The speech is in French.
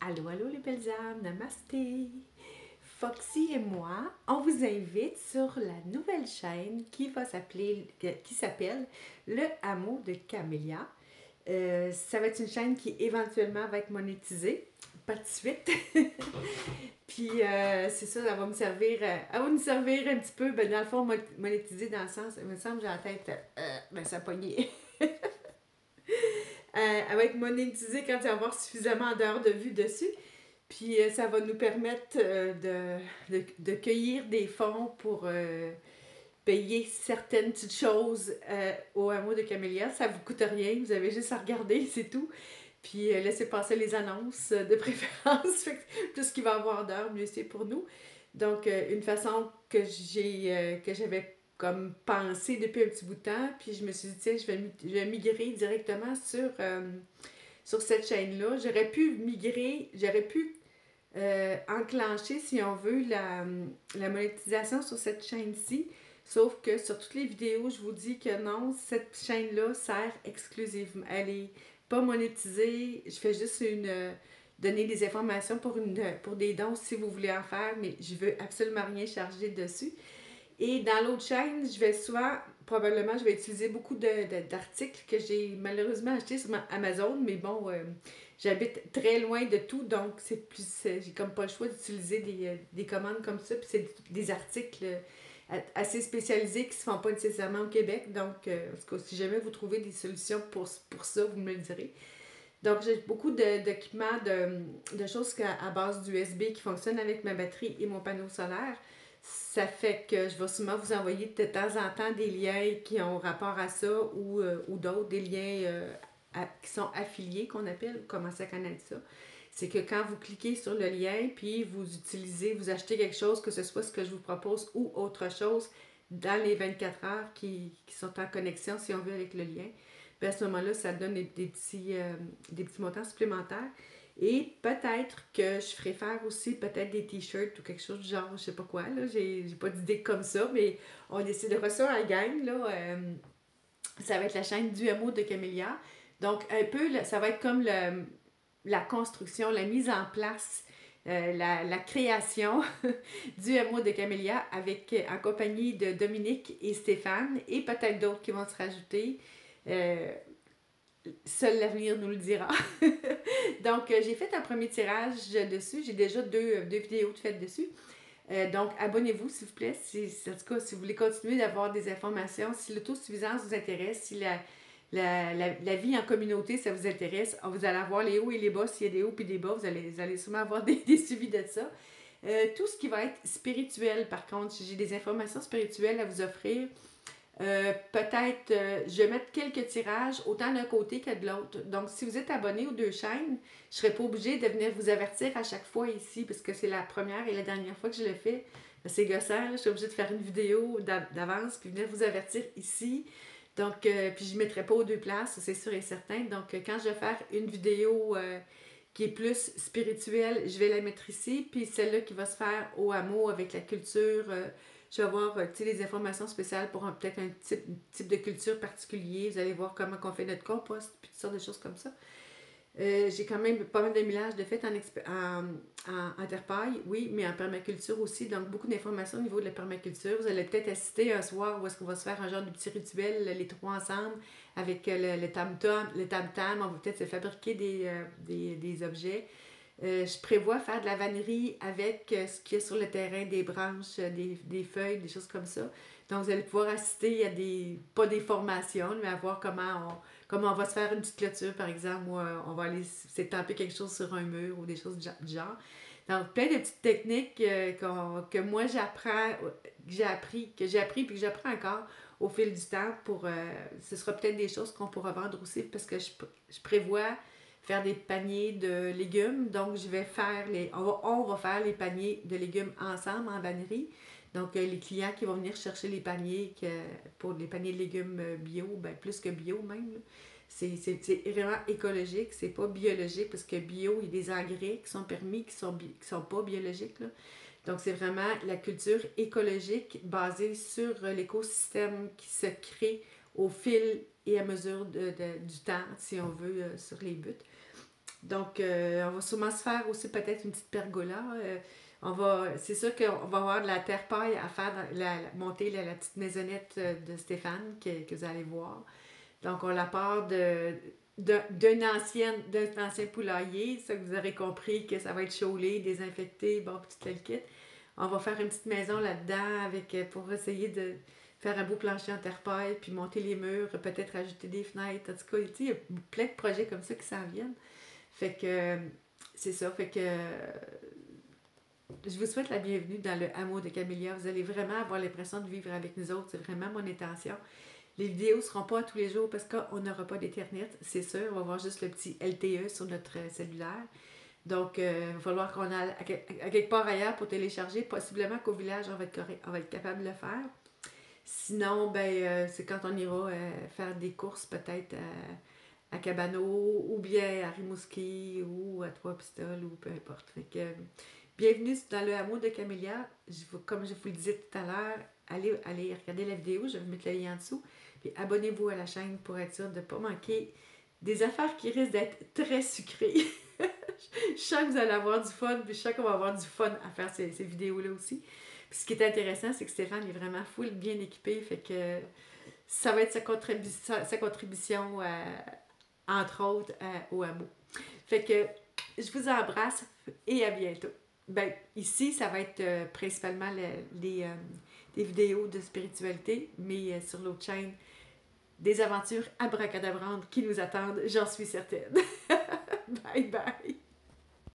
Allô, allô les belles âmes, namasté! Foxy et moi, on vous invite sur la nouvelle chaîne qui s'appelle Le Hameau de Camélia. Ça va être une chaîne qui éventuellement va être monétisée, pas de suite. Puis c'est ça, elle va nous servir un petit peu, ben, dans le fond, monétiser dans le sens, il me semble que j'ai la tête, ben ça a pogné. Elle va être monétisée quand il va y avoir suffisamment d'heures de vue dessus. Puis ça va nous permettre de cueillir des fonds pour payer certaines petites choses au hameau de Camélia. Ça ne vous coûte rien, vous avez juste à regarder, c'est tout. Puis laissez passer les annonces de préférence. Plus qu'il va y avoir d'heures, mieux c'est pour nous. Donc, une façon que j'avais comme pensé depuis un petit bout de temps, puis je me suis dit, tiens, je vais migrer directement sur cette chaîne-là. J'aurais pu enclencher, si on veut, la monétisation sur cette chaîne-ci. Sauf que sur toutes les vidéos, je vous dis que non, cette chaîne-là sert exclusivement. Elle est pas monétisée. Je fais juste donner des informations pour des dons si vous voulez en faire, mais je veux absolument rien charger dessus. Et dans l'autre chaîne, probablement, je vais utiliser beaucoup d'articles que j'ai malheureusement achetés sur Amazon, mais bon, j'habite très loin de tout, donc j'ai comme pas le choix d'utiliser des commandes comme ça, puis c'est des articles assez spécialisés qui se font pas nécessairement au Québec, donc en tout cas, si jamais vous trouvez des solutions pour ça, vous me le direz. Donc, j'ai beaucoup d'équipements, de choses à base d'USB qui fonctionnent avec ma batterie et mon panneau solaire. Ça fait que je vais sûrement vous envoyer de temps en temps des liens qui ont rapport à ça ou d'autres, des liens qui sont affiliés, qu'on appelle, vous commencez à connaître ça. C'est que quand vous cliquez sur le lien, puis vous achetez quelque chose, que ce soit ce que je vous propose ou autre chose, dans les 24 heures qui sont en connexion, si on veut, avec le lien, puis à ce moment-là, ça donne des petits montants supplémentaires. Et peut-être que je ferai faire aussi peut-être des t-shirts ou quelque chose du genre, je sais pas quoi, là, j'ai pas d'idée comme ça, mais on décidera ça à la gang, là. Ça va être la chaîne du hameau de Camélia. Donc, un peu, ça va être comme la construction, la mise en place, la création du hameau de Camélia en compagnie de Dominique et Stéphane et peut-être d'autres qui vont se rajouter. Euh, Seul l'avenir nous le dira. Donc, j'ai fait un premier tirage dessus. J'ai déjà deux vidéos de faites dessus. Donc, abonnez-vous, s'il vous plaît. En tout cas, si vous voulez continuer d'avoir des informations, si l'autosuffisance vous intéresse, si la vie en communauté, ça vous intéresse, vous allez avoir les hauts et les bas. S'il y a des hauts et des bas, vous allez sûrement avoir des suivis de ça. Tout ce qui va être spirituel, par contre, j'ai des informations spirituelles à vous offrir. Peut-être, je vais mettre quelques tirages, autant d'un côté que de l'autre. Donc, si vous êtes abonné aux deux chaînes, je ne serai pas obligée de venir vous avertir à chaque fois ici, parce que c'est la première et la dernière fois que je le fais. C'est gossant, je suis obligée de faire une vidéo d'avance, puis venir vous avertir ici. Donc, puis je ne mettrai pas aux deux places, c'est sûr et certain. Donc, quand je vais faire une vidéo qui est plus spirituelle, je vais la mettre ici. Puis celle-là qui va se faire au hameau avec la culture, je vais avoir des informations spéciales pour peut-être un type de culture particulier. Vous allez voir comment on fait notre compost, puis toutes sortes de choses comme ça. J'ai quand même pas mal de millages de fait en interpaille, oui, mais en permaculture aussi. Donc, beaucoup d'informations au niveau de la permaculture. Vous allez peut-être assister un soir où est-ce qu'on va se faire un genre de petit rituel, les trois ensemble, avec le tam-tam. On va peut-être se fabriquer des objets. Je prévois faire de la vannerie avec ce qu'il y a sur le terrain, des branches, des feuilles, des choses comme ça. Donc, vous allez pouvoir assister à pas des formations, mais à voir comment on va se faire une petite clôture, par exemple, ou on va aller s'étamper quelque chose sur un mur ou des choses du genre. Donc, plein de petites techniques que moi j'apprends, que j'ai appris puis que j'apprends encore au fil du temps ce sera peut-être des choses qu'on pourra vendre aussi parce que je prévois faire des paniers de légumes. Donc, on va faire les paniers de légumes ensemble en vannerie. Donc, les clients qui vont venir chercher les paniers pour les paniers de légumes bio, ben plus que bio même, c'est vraiment écologique, c'est pas biologique parce que bio, il y a des engrais qui sont permis, qui sont pas biologiques, là. Donc, c'est vraiment la culture écologique basée sur l'écosystème qui se crée au fil et à mesure du temps, si on veut, sur les buts. Donc, on va sûrement se faire aussi peut-être une petite pergola. C'est sûr qu'on va avoir de la terre-paille à faire, monter la petite maisonnette de Stéphane que vous allez voir. Donc, on la part d'un ancien poulailler. Ça, vous aurez compris que ça va être chaulé, désinfecté, bon, tout le kit. On va faire une petite maison là-dedans pour essayer de faire un beau plancher en terre-paille, puis monter les murs, peut-être ajouter des fenêtres. En tout cas, il y a plein de projets comme ça qui s'en viennent. Fait que c'est ça. Fait que je vous souhaite la bienvenue dans le hameau de Camélia. Vous allez vraiment avoir l'impression de vivre avec nous autres. C'est vraiment mon intention. Les vidéos ne seront pas tous les jours parce qu'on n'aura pas d'Internet, c'est sûr. On va avoir juste le petit LTE sur notre cellulaire. Donc, il va falloir qu'on aille à quelque part ailleurs pour télécharger. Possiblement qu'au village, on va être capable de le faire. Sinon, c'est quand on ira faire des courses peut-être à Cabano ou bien à Rimouski ou à Trois-Pistoles ou peu importe. Fait que, bienvenue dans le hameau de Camélia. Comme je vous le disais tout à l'heure, allez regarder la vidéo, je vais vous mettre le lien en dessous. Puis abonnez-vous à la chaîne pour être sûr de ne pas manquer des affaires qui risquent d'être très sucrées. Je sens que vous allez avoir du fun, puis je sens qu'on va avoir du fun à faire ces vidéos-là aussi. Puis ce qui est intéressant, c'est que Stéphane est vraiment full bien équipé, fait que ça va être sa contribution entre autres, au hameau. Fait que je vous embrasse et à bientôt. Ici, ça va être principalement des vidéos de spiritualité, mais sur l'autre chaîne, des aventures abracadabrantes qui nous attendent, j'en suis certaine. Bye bye!